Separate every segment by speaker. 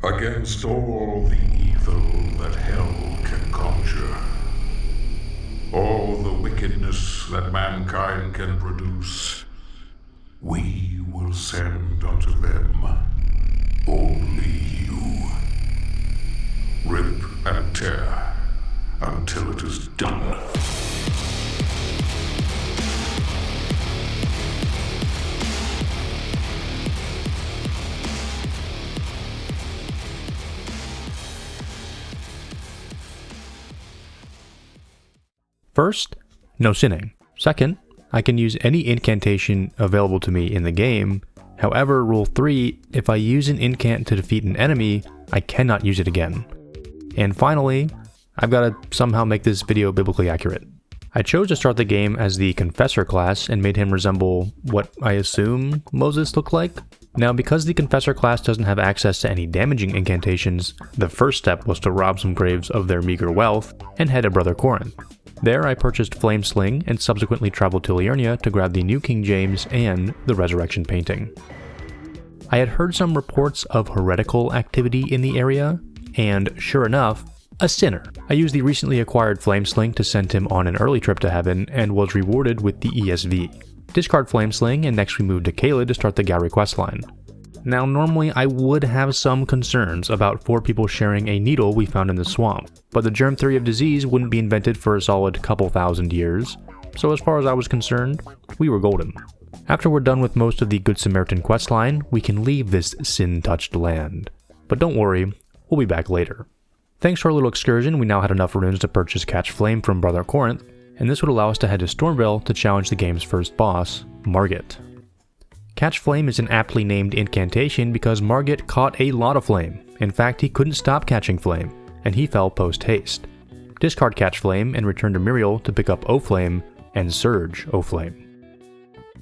Speaker 1: against all the evil that hell can conjure, all the wickedness that mankind can produce, we will send unto them only you. Rip and tear until it is done.
Speaker 2: First, no sinning. Second, I can use any incantation available to me in the game. However, rule 3, if I use an incant to defeat an enemy, I cannot use it again. And finally, I've got to somehow make this video biblically accurate. I chose to start the game as the Confessor class and made him resemble what I assume Moses looked like. Now, because the Confessor class doesn't have access to any damaging incantations, the first step was to rob some graves of their meager wealth and head to Brother Corinth. There I purchased Flame Sling and subsequently traveled to Liurnia to grab the New King James and the Resurrection Painting. I had heard some reports of heretical activity in the area, and sure enough, a sinner. I used the recently acquired Flame Sling to send him on an early trip to heaven and was rewarded with the ESV. Discard Flame Sling and next we moved to Caelid to start the Gowrie questline. Now normally I would have some concerns about 4 people sharing a needle we found in the swamp, but the germ theory of disease wouldn't be invented for a solid couple thousand years, so as far as I was concerned, we were golden. After we're done with most of the Good Samaritan questline, we can leave this sin-touched land. But don't worry, we'll be back later. Thanks to our little excursion, we now had enough runes to purchase Catch Flame from Brother Corinth, and this would allow us to head to Stormvale to challenge the game's first boss, Margitt. Catch Flame is an aptly named incantation because Margitt caught a lot of flame. In fact, he couldn't stop catching flame, and he fell post-haste. Discard Catch Flame and return to Miriel to pick up O-Flame and Surge O-Flame.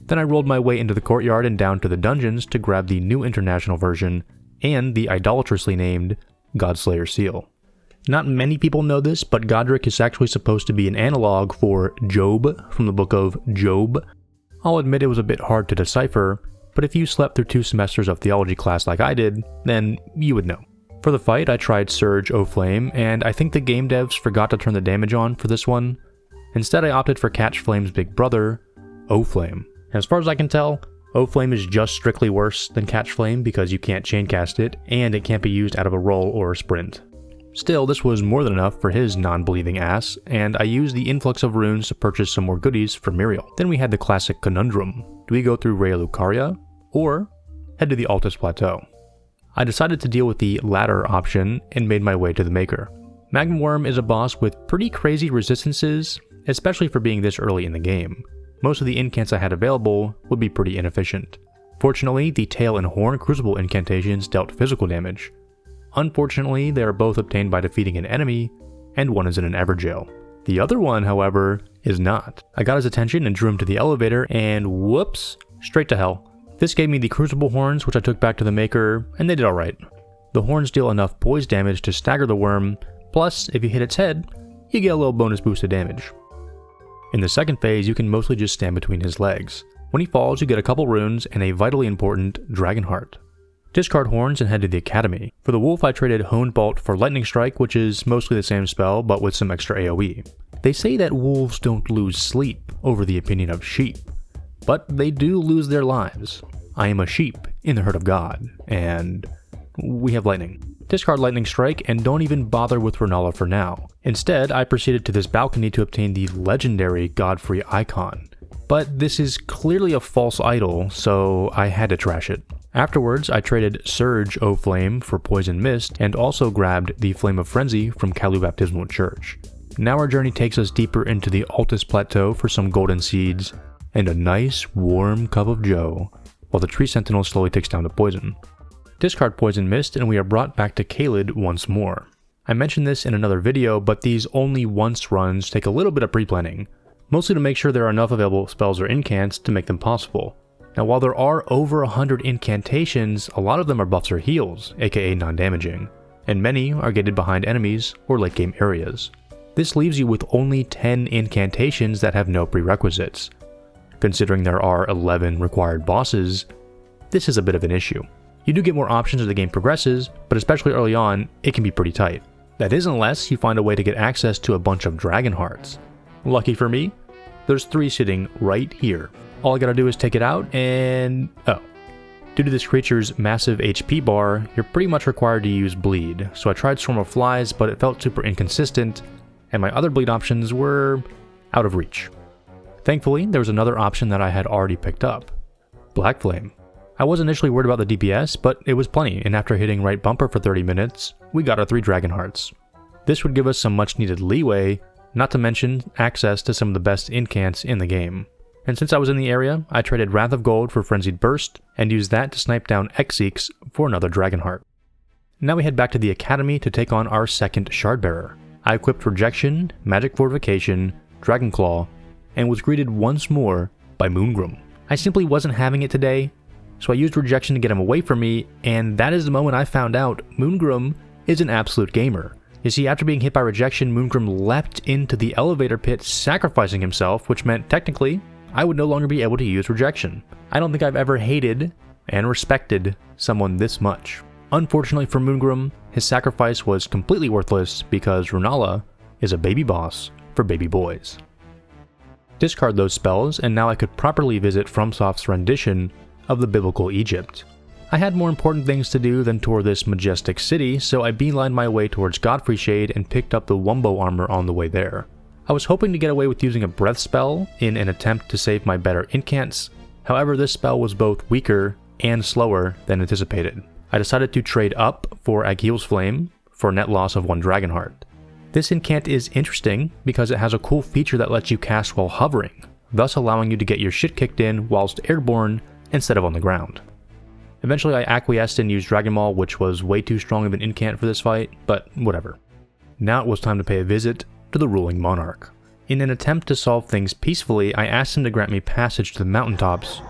Speaker 2: Then I rolled my way into the courtyard and down to the dungeons to grab the new international version and the idolatrously named Godslayer Seal. Not many people know this, but Godrick is actually supposed to be an analog for Job from the book of Job. I'll admit it was a bit hard to decipher, but if you slept through 2 semesters of theology class like I did, then you would know. For the fight, I tried Surge O-Flame, and I think the game devs forgot to turn the damage on for this one. Instead, I opted for Catch Flame's big brother, O-Flame. As far as I can tell, O-Flame is just strictly worse than Catch Flame because you can't chain cast it, and it can't be used out of a roll or a sprint. Still, this was more than enough for his non-believing ass, and I used the influx of runes to purchase some more goodies for Miriel. Then we had the classic conundrum. Do we go through Raya Lucaria, or head to the Altus Plateau? I decided to deal with the latter option and made my way to the Maker. Magma Worm is a boss with pretty crazy resistances, especially for being this early in the game. Most of the incants I had available would be pretty inefficient. Fortunately, the Tail and Horn Crucible incantations dealt physical damage. Unfortunately, they are both obtained by defeating an enemy, and one is in an Everjail. The other one, however, is not. I got his attention and drew him to the elevator, and whoops, straight to hell. This gave me the Crucible Horns, which I took back to the Maker, and they did alright. The horns deal enough poise damage to stagger the worm, plus, if you hit its head, you get a little bonus boost of damage. In the second phase, you can mostly just stand between his legs. When he falls, you get a couple runes and a vitally important Dragon Heart. Discard Horns and head to the Academy. For the Wolf, I traded Honed Bolt for Lightning Strike, which is mostly the same spell, but with some extra AoE. They say that wolves don't lose sleep over the opinion of sheep, but they do lose their lives. I am a sheep in the herd of God, and we have lightning. Discard Lightning Strike and don't even bother with Renala for now. Instead, I proceeded to this balcony to obtain the legendary Godfrey icon. But this is clearly a false idol, so I had to trash it. Afterwards, I traded Surge O-Flame for Poison Mist and also grabbed the Flame of Frenzy from Kalu Baptismal Church. Now our journey takes us deeper into the Altus Plateau for some golden seeds and a nice warm cup of joe, while the Tree Sentinel slowly ticks down to poison. Discard Poison Mist and we are brought back to Caelid once more. I mentioned this in another video, but these only once runs take a little bit of pre-planning, mostly to make sure there are enough available spells or incants to make them possible. Now while there are over 100 incantations, a lot of them are buffs or heals, aka non-damaging, and many are gated behind enemies or late game areas. This leaves you with only 10 incantations that have no prerequisites. Considering there are 11 required bosses, this is a bit of an issue. You do get more options as the game progresses, but especially early on, it can be pretty tight. That is unless you find a way to get access to a bunch of dragon hearts. Lucky for me, there's 3 sitting right here. All I gotta do is take it out and... oh. Due to this creature's massive HP bar, you're pretty much required to use bleed, so I tried Swarm of Flies, but it felt super inconsistent, and my other bleed options were out of reach. Thankfully, there was another option that I had already picked up. Black Flame. I was initially worried about the DPS, but it was plenty, and after hitting right bumper for 30 minutes, we got our 3 dragon hearts. This would give us some much needed leeway, not to mention access to some of the best incants in the game. And since I was in the area, I traded Wrath of Gold for Frenzied Burst, and used that to snipe down Xeeks for another dragon heart. Now we head back to the Academy to take on our second Shardbearer. I equipped Rejection, Magic Fortification, Dragon Claw, and was greeted once more by GodGrum. I simply wasn't having it today, so I used Rejection to get him away from me, and that is the moment I found out GodGrum is an absolute gamer. You see, after being hit by Rejection, GodGrum leapt into the elevator pit, sacrificing himself, which meant technically I would no longer be able to use Rejection. I don't think I've ever hated and respected someone this much. Unfortunately for GodGrum, his sacrifice was completely worthless because Rennala is a baby boss for baby boys. Discard those spells, and now I could properly visit FromSoft's rendition of the biblical Egypt. I had more important things to do than tour this majestic city, so I beelined my way towards Godfrey Shade and picked up the Wumbo armor on the way there. I was hoping to get away with using a breath spell in an attempt to save my better incants, however this spell was both weaker and slower than anticipated. I decided to trade up for Aghil's Flame for a net loss of 1 dragon heart. This incant is interesting because it has a cool feature that lets you cast while hovering, thus allowing you to get your shit kicked in whilst airborne instead of on the ground. Eventually I acquiesced and used Dragon Maul, which was way too strong of an incant for this fight, but whatever. Now it was time to pay a visit to the ruling monarch. In an attempt to solve things peacefully, I asked him to grant me passage to the Mountaintops,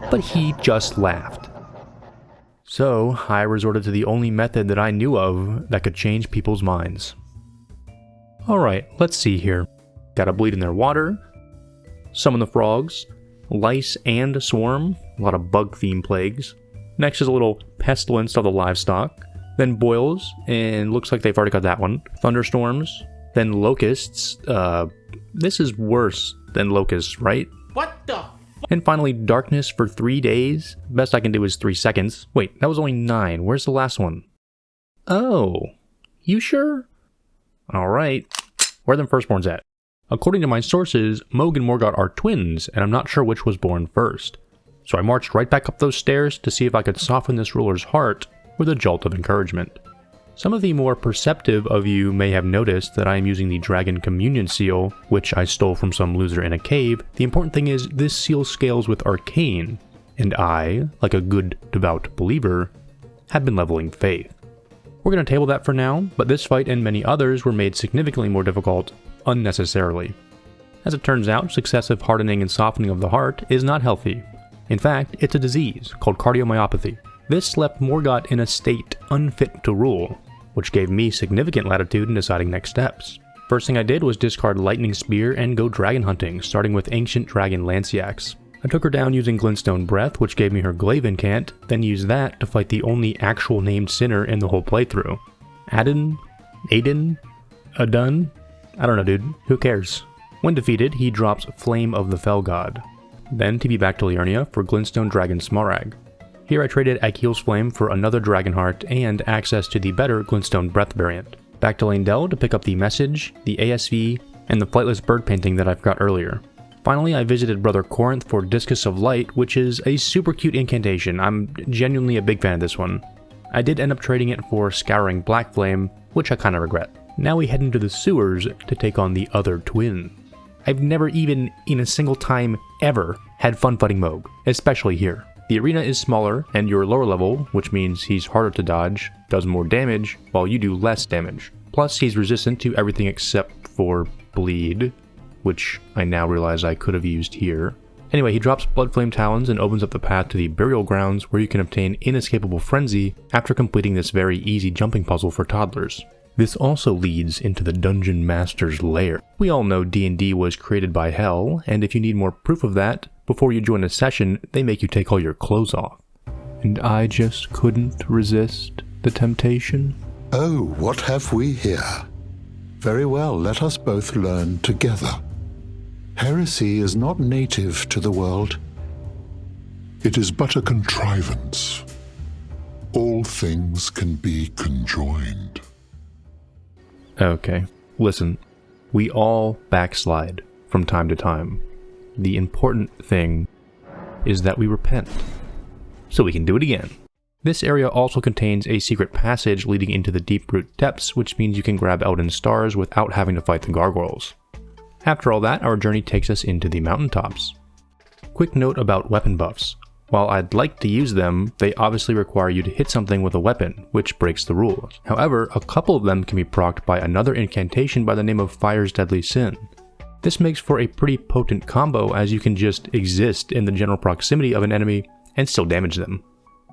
Speaker 2: but he just laughed. So I resorted to the only method that I knew of that could change people's minds. Alright, let's see here. Gotta bleed in their water, summon the frogs, lice and swarm, a lot of bug theme plagues. Next is a little pestilence of the livestock, then boils, and looks like they've already got that one. Thunderstorms, then locusts. This is worse than locusts, right?
Speaker 3: What the?
Speaker 2: And finally, darkness for 3 days. Best I can do is 3 seconds. Wait, that was only 9. Where's the last one? Oh, you sure? Alright. Where are them firstborns at? According to my sources, Mogh and Morgott are twins, and I'm not sure which was born first. So I marched right back up those stairs to see if I could soften this ruler's heart with a jolt of encouragement. Some of the more perceptive of you may have noticed that I am using the Dragon Communion Seal, which I stole from some loser in a cave. The important thing is this seal scales with Arcane, and I, like a good devout believer, have been leveling faith. We're going to table that for now, but this fight and many others were made significantly more difficult unnecessarily. As it turns out, successive hardening and softening of the heart is not healthy. In fact, it's a disease called cardiomyopathy. This left Morgott in a state unfit to rule, which gave me significant latitude in deciding next steps. First thing I did was discard Lightning Spear and go dragon hunting, starting with Ancient Dragon Lanciax. I took her down using Glintstone Breath, which gave me her Glaive incant, then used that to fight the only actual named sinner in the whole playthrough. Adun? Adun? I don't know, dude. Who cares? When defeated, he drops Flame of the Fell God. Then TP back to Liurnia for Glintstone Dragon Smaragd. Here I traded Aghil's Flame for another Dragon Heart and access to the better Glintstone Breath variant. Back to Leyndell to pick up the Message, the ASV, and the Flightless Bird painting that I forgot earlier. Finally, I visited Brother Corinth for Discus of Light, which is a super cute incantation. I'm genuinely a big fan of this one. I did end up trading it for Scouring Black Flame, which I kinda regret. Now we head into the sewers to take on the other twin. I've never even, in a single time ever, had fun fighting Mogh, especially here. The arena is smaller, and you're lower level, which means he's harder to dodge, does more damage, while you do less damage. Plus, he's resistant to everything except for bleed, which I now realize I could have used here. Anyway, he drops Bloodflame Talons and opens up the path to the Burial Grounds, where you can obtain Inescapable Frenzy after completing this very easy jumping puzzle for toddlers. This also leads into the Dungeon Master's lair. We all know D&D was created by hell, and if you need more proof of that, before you join a session, they make you take all your clothes off. and I just couldn't resist the temptation.
Speaker 3: Oh, what have we here? Very well, let us both learn together. Heresy is not native to the world.
Speaker 1: It is but a contrivance. All things can be conjoined.
Speaker 2: Okay, listen. We all backslide from time to time. The important thing is that we repent, so we can do it again. This area also contains a secret passage leading into the Deeproot Depths, which means you can grab Elden Stars without having to fight the gargoyles. After all that, our journey takes us into the Mountaintops. Quick note about weapon buffs. While I'd like to use them, they obviously require you to hit something with a weapon, which breaks the rules. However, a couple of them can be procced by another incantation by the name of Fire's Deadly Sin. This makes for a pretty potent combo, as you can just exist in the general proximity of an enemy and still damage them.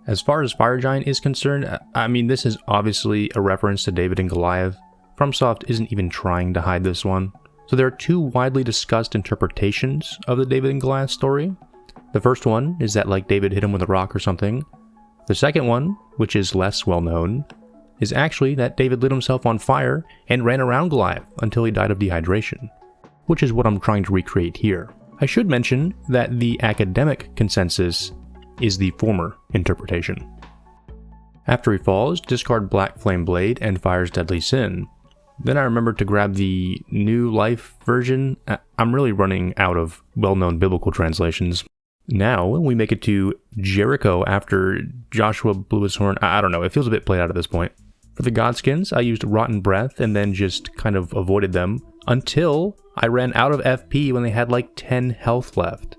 Speaker 2: As far as Fire Giant is concerned, I mean, this is obviously a reference to David and Goliath. FromSoft isn't even trying to hide this one. So there are two widely discussed interpretations of the David and Goliath story. The first one is that like David hit him with a rock or something. The second one, which is less well known, is actually that David lit himself on fire and ran around Goliath until he died of dehydration, which is what I'm trying to recreate here. I should mention that the academic consensus is the former interpretation. After he falls, discard Black Flame Blade and Fire's Deadly Sin. Then I remembered to grab the New Life version. I'm really running out of well-known biblical translations. Now we make it to Jericho after Joshua blew his horn. I don't know, it feels a bit played out at this point. For the Godskins, I used Rotten Breath and then just kind of avoided them until I ran out of FP when they had like 10 health left.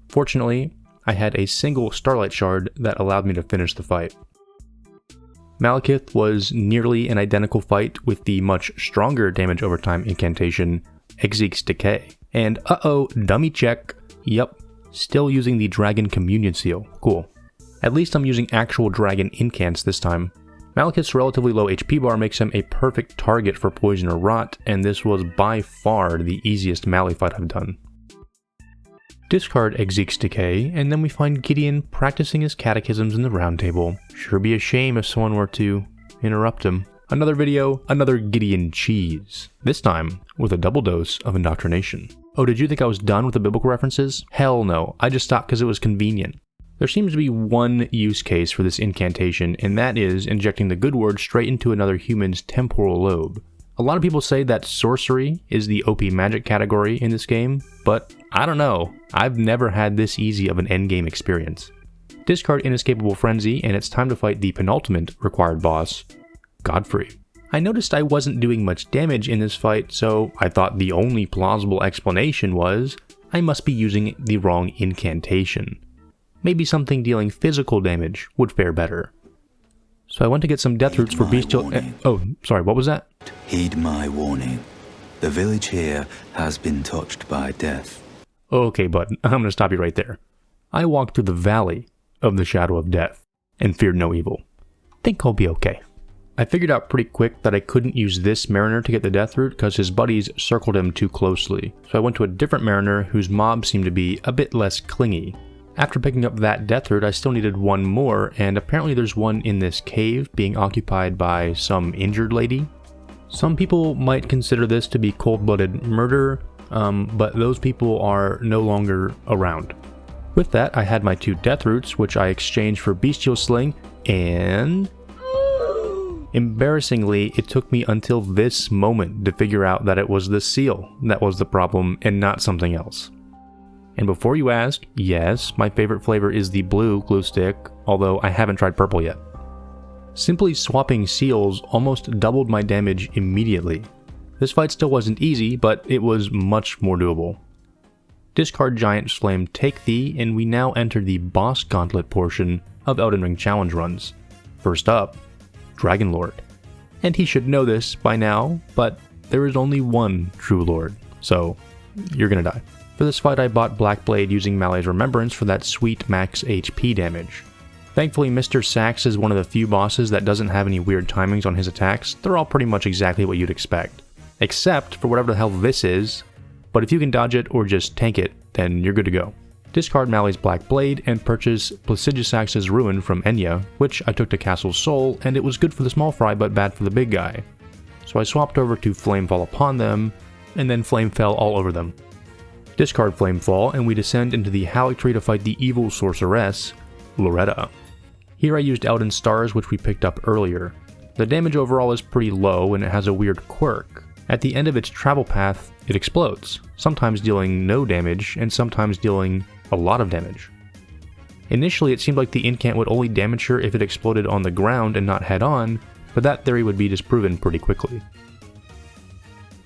Speaker 2: Fortunately, I had a single Starlight Shard that allowed me to finish the fight. Malekith was nearly an identical fight with the much stronger damage over time incantation, Exeek's Decay. And dummy check. Yup, still using the Dragon Communion Seal. Cool. At least I'm using actual dragon incants this time. Malekith's relatively low HP bar makes him a perfect target for Poison or Rot, and this was by far the easiest Mali fight I've done. Discard Exeek's Decay, and then we find Gideon practicing his catechisms in the Round Table. Sure be a shame if someone were to interrupt him. Another video, another Gideon cheese. This time, with a double dose of indoctrination. Oh, did you think I was done with the biblical references? Hell no, I just stopped because it was convenient. There seems to be one use case for this incantation, and that is injecting the good word straight into another human's temporal lobe. A lot of people say that sorcery is the OP magic category in this game, but I don't know. I've never had this easy of an endgame experience. Discard Inescapable Frenzy, and it's time to fight the penultimate required boss, Godfrey. I noticed I wasn't doing much damage in this fight, so I thought the only plausible explanation was I must be using the wrong incantation. Maybe something dealing physical damage would fare better. So I went to get some death roots for bestial... oh, sorry, what was that?
Speaker 4: Heed my warning. The village here has been touched by death.
Speaker 2: Okay, bud, I'm gonna stop you right there. I walked through the valley of the shadow of death and feared no evil. Think I'll be okay. I figured out pretty quick that I couldn't use this mariner to get the death root because his buddies circled him too closely. So I went to a different mariner whose mobs seemed to be a bit less clingy. After picking up that death root, I still needed one more, and apparently there's one in this cave being occupied by some injured lady. Some people might consider this to be cold-blooded murder, but those people are no longer around. With that, I had my 2 death roots, which I exchanged for bestial sling, and... embarrassingly, it took me until this moment to figure out that it was the seal that was the problem and not something else. And before you ask, yes, my favorite flavor is the blue glue stick, although I haven't tried purple yet. Simply swapping seals almost doubled my damage immediately. This fight still wasn't easy, but it was much more doable. Discard Giant Flame Take Thee, and we now enter the boss gauntlet portion of Elden Ring challenge runs. First up, Dragon Lord. And he should know this by now, but there is only one true Lord, so you're gonna die. For this fight I bought Blackblade using Mali's Remembrance for that sweet max HP damage. Thankfully Mr. Sax is one of the few bosses that doesn't have any weird timings on his attacks. They're all pretty much exactly what you'd expect. Except for whatever the hell this is, but if you can dodge it or just tank it, then you're good to go. discard Mally's Black Blade, and purchase Placidusax's Ruin from Enya, which I took to Castle Sol, and it was good for the small fry but bad for the big guy. So I swapped over to Flamefall upon them, and then Flamefell all over them. Discard Flamefall, and we descend into the Halictree to fight the evil sorceress, Loretta. Here I used Elden Stars, which we picked up earlier. The damage overall is pretty low, and it has a weird quirk. At the end of its travel path, it explodes, sometimes dealing no damage, and sometimes dealing a lot of damage. Initially, it seemed like the incant would only damage her if it exploded on the ground and not head-on, but that theory would be disproven pretty quickly.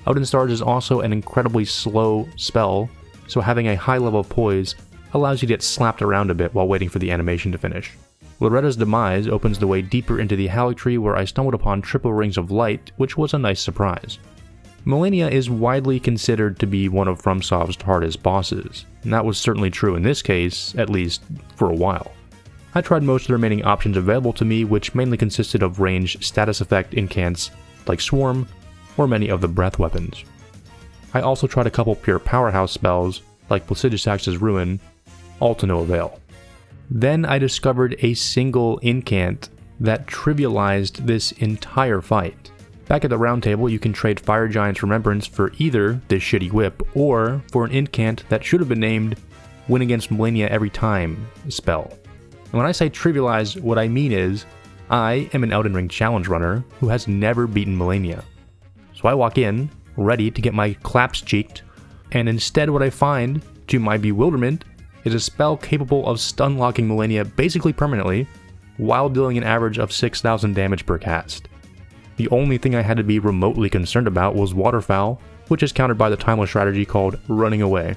Speaker 2: Elden Stars is also an incredibly slow spell, so having a high level of poise allows you to get slapped around a bit while waiting for the animation to finish. Loretta's demise opens the way deeper into the Halictree, where I stumbled upon triple rings of light, which was a nice surprise. Melania is widely considered to be one of FromSoft's hardest bosses, and that was certainly true in this case, at least for a while. I tried most of the remaining options available to me, which mainly consisted of ranged status effect incants like Swarm, or many of the breath weapons. I also tried a couple pure powerhouse spells like Placidusax's Ruin, all to no avail. Then I discovered a single incant that trivialized this entire fight. Back at the round table, you can trade Fire Giant's Remembrance for either this shitty whip, or for an incant that should have been named Win Against Melania Every Time spell. And when I say trivialize, what I mean is, I am an Elden Ring challenge runner who has never beaten Melania. So I walk in, ready to get my claps cheeked, and instead what I find, to my bewilderment, is a spell capable of stun-locking Melania basically permanently, while dealing an average of 6,000 damage per cast. The only thing I had to be remotely concerned about was Waterfowl, which is countered by the timeless strategy called Running Away.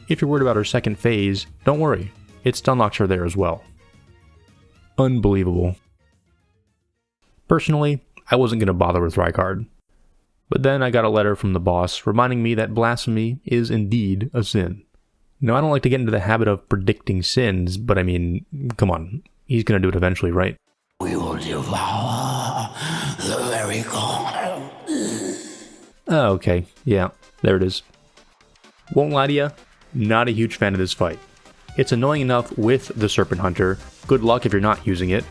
Speaker 2: If you're worried about her second phase, don't worry, it stun locks her there as well. Unbelievable. Personally, I wasn't going to bother with Rykard. But then I got a letter from the boss reminding me that blasphemy is indeed a sin. Now, I don't like to get into the habit of predicting sins, but I mean, come on, he's going to do it eventually, right?
Speaker 5: We will devour the very god.
Speaker 2: Oh, okay, yeah, there it is. Won't lie to you, not a huge fan of this fight. It's annoying enough with the Serpent Hunter, good luck if you're not using it.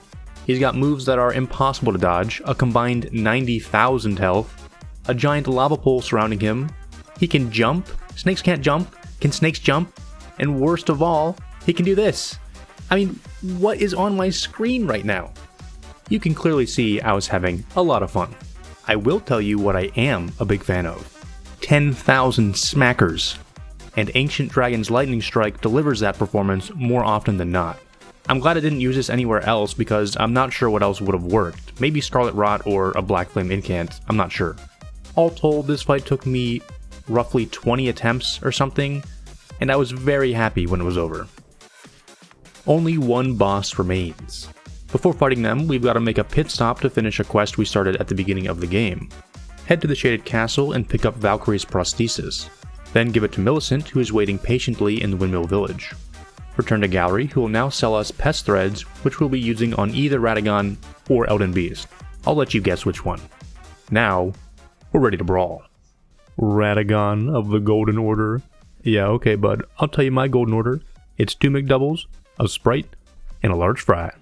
Speaker 2: He's got moves that are impossible to dodge, a combined 90,000 health, a giant lava pool surrounding him, he can jump, snakes can't jump, can snakes jump, and worst of all, he can do this. I mean, what is on my screen right now? You can clearly see I was having a lot of fun. I will tell you what I am a big fan of. 10,000 smackers. And Ancient Dragon's Lightning Strike delivers that performance more often than not. I'm glad I didn't use this anywhere else because I'm not sure what else would have worked. Maybe Scarlet Rot or a Black Flame Incant, I'm not sure. All told, this fight took me roughly 20 attempts or something, and I was very happy when it was over. Only one boss remains. Before fighting them, we've got to make a pit stop to finish a quest we started at the beginning of the game. Head to the Shaded Castle and pick up Valkyrie's prosthesis. Then give it to Millicent, who is waiting patiently in the Windmill Village. Return to Gallery, who will now sell us pest threads, which we'll be using on either Radingo or Elden Beast. I'll let you guess which one. Now, we're ready to brawl. Radingo of the Golden Order. Yeah, okay, bud, I'll tell you my Golden Order. It's 2 McDoubles, a Sprite, and a large fry.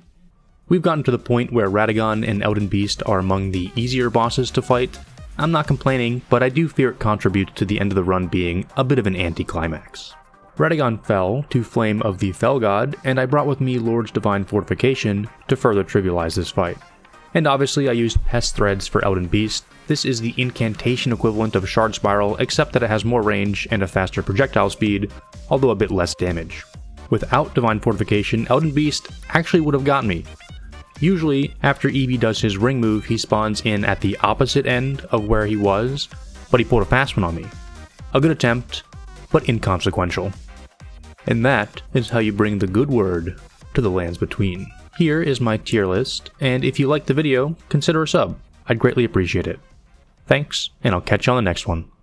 Speaker 2: We've gotten to the point where Radingo and Elden Beast are among the easier bosses to fight. I'm not complaining, but I do fear it contributes to the end of the run being a bit of an anticlimax. Radingo fell to Flame of the Fell God, and I brought with me Lord's Divine Fortification to further trivialize this fight. And obviously I used Pest Threads for Elden Beast. This is the incantation equivalent of Shard Spiral, except that it has more range and a faster projectile speed, although a bit less damage. Without Divine Fortification, Elden Beast actually would have gotten me. Usually, after Eevee does his ring move, he spawns in at the opposite end of where he was, but he pulled a fast one on me. A good attempt, but inconsequential. And that is how you bring the good word to the lands between. Here is my tier list, and if you liked the video, consider a sub. I'd greatly appreciate it. Thanks, and I'll catch you on the next one.